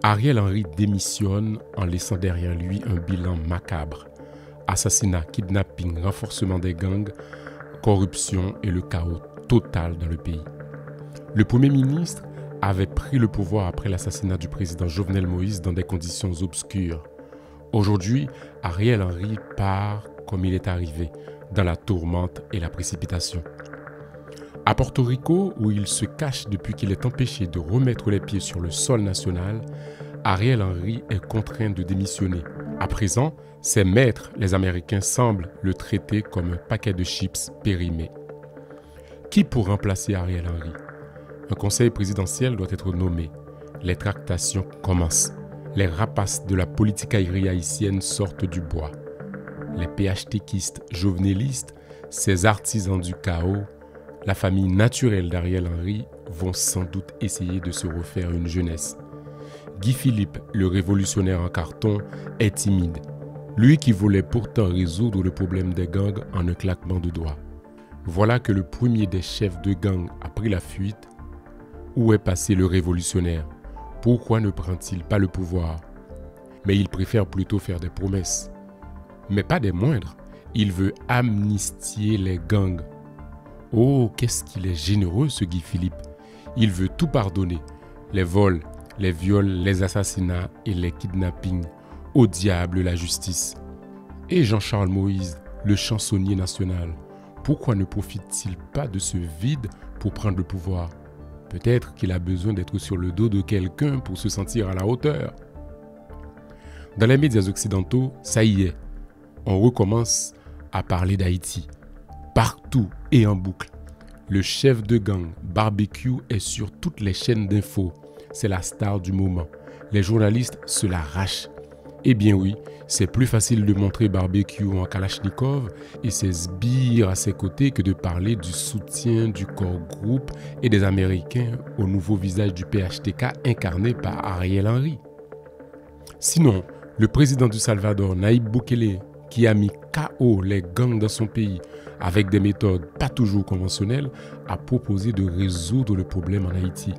Ariel Henry démissionne en laissant derrière lui un bilan macabre. Assassinat, kidnapping, renforcement des gangs, corruption et le chaos total dans le pays. Le Premier ministre avait pris le pouvoir après l'assassinat du président Jovenel Moïse dans des conditions obscures. Aujourd'hui, Ariel Henry part comme il est arrivé, dans la tourmente et la précipitation. À Porto Rico, où il se cache depuis qu'il est empêché de remettre les pieds sur le sol national, Ariel Henry est contraint de démissionner. À présent, ses maîtres, les Américains, semblent le traiter comme un paquet de chips périmé. Qui pour remplacer Ariel Henry? Un conseil présidentiel doit être nommé. Les tractations commencent. Les rapaces de la politique aérienne haïtienne sortent du bois. Les PHTKistes jovenelistes, ces artisans du chaos, la famille naturelle d'Ariel Henry vont sans doute essayer de se refaire une jeunesse. Guy Philippe, le révolutionnaire en carton, est timide. Lui qui voulait pourtant résoudre le problème des gangs en un claquement de doigts. Voilà que le premier des chefs de gang a pris la fuite. Où est passé le révolutionnaire? Pourquoi ne prend-il pas le pouvoir? Mais il préfère plutôt faire des promesses. Mais pas des moindres. Il veut amnistier les gangs. Oh, qu'est-ce qu'il est généreux, ce Guy Philippe. Il veut tout pardonner. Les vols, les viols, les assassinats et les kidnappings. Au diable la justice. Et Jean-Charles Moïse, le chansonnier national, pourquoi ne profite-t-il pas de ce vide pour prendre le pouvoir? Peut-être qu'il a besoin d'être sur le dos de quelqu'un pour se sentir à la hauteur. Dans les médias occidentaux, ça y est, on recommence à parler d'Haïti. Partout et en boucle. Le chef de gang, Barbecue, est sur toutes les chaînes d'infos. C'est la star du moment. Les journalistes se l'arrachent. Eh bien oui, c'est plus facile de montrer Barbecue en Kalachnikov et ses sbires à ses côtés que de parler du soutien du corps groupe et des Américains au nouveau visage du PHTK incarné par Ariel Henry. Sinon, le président du Salvador, Nayib Bukele, qui a mis KO les gangs dans son pays avec des méthodes pas toujours conventionnelles, a proposé de résoudre le problème en Haïti.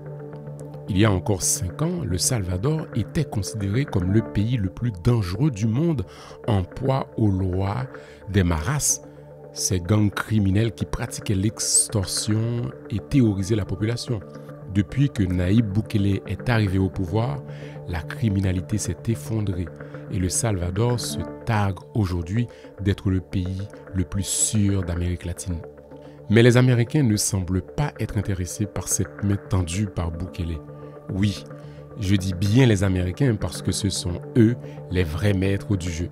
Il y a encore 5 ans, le Salvador était considéré comme le pays le plus dangereux du monde, en proie aux lois des maras, ces gangs criminels qui pratiquaient l'extorsion et terrorisaient la population. Depuis que Nayib Bukele est arrivé au pouvoir, la criminalité s'est effondrée et le Salvador se targue aujourd'hui d'être le pays le plus sûr d'Amérique latine. Mais les Américains ne semblent pas être intéressés par cette main tendue par Bukele. Oui, je dis bien les Américains parce que ce sont eux les vrais maîtres du jeu.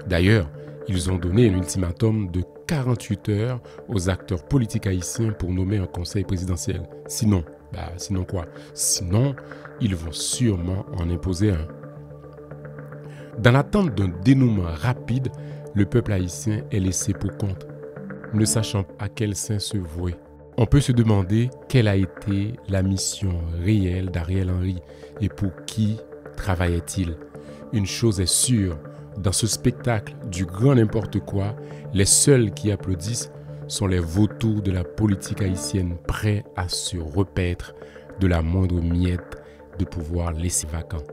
D'ailleurs, ils ont donné un ultimatum de 48 heures aux acteurs politiques haïtiens pour nommer un conseil présidentiel. Sinon quoi? Sinon, ils vont sûrement en imposer un. Dans l'attente d'un dénouement rapide, le peuple haïtien est laissé pour compte, ne sachant à quel saint se vouer. On peut se demander quelle a été la mission réelle d'Ariel Henry et pour qui travaillait-il. Une chose est sûre, dans ce spectacle du grand n'importe quoi, les seuls qui applaudissent sont les vautours de la politique haïtienne prêts à se repaître de la moindre miette de pouvoir laissé vacant.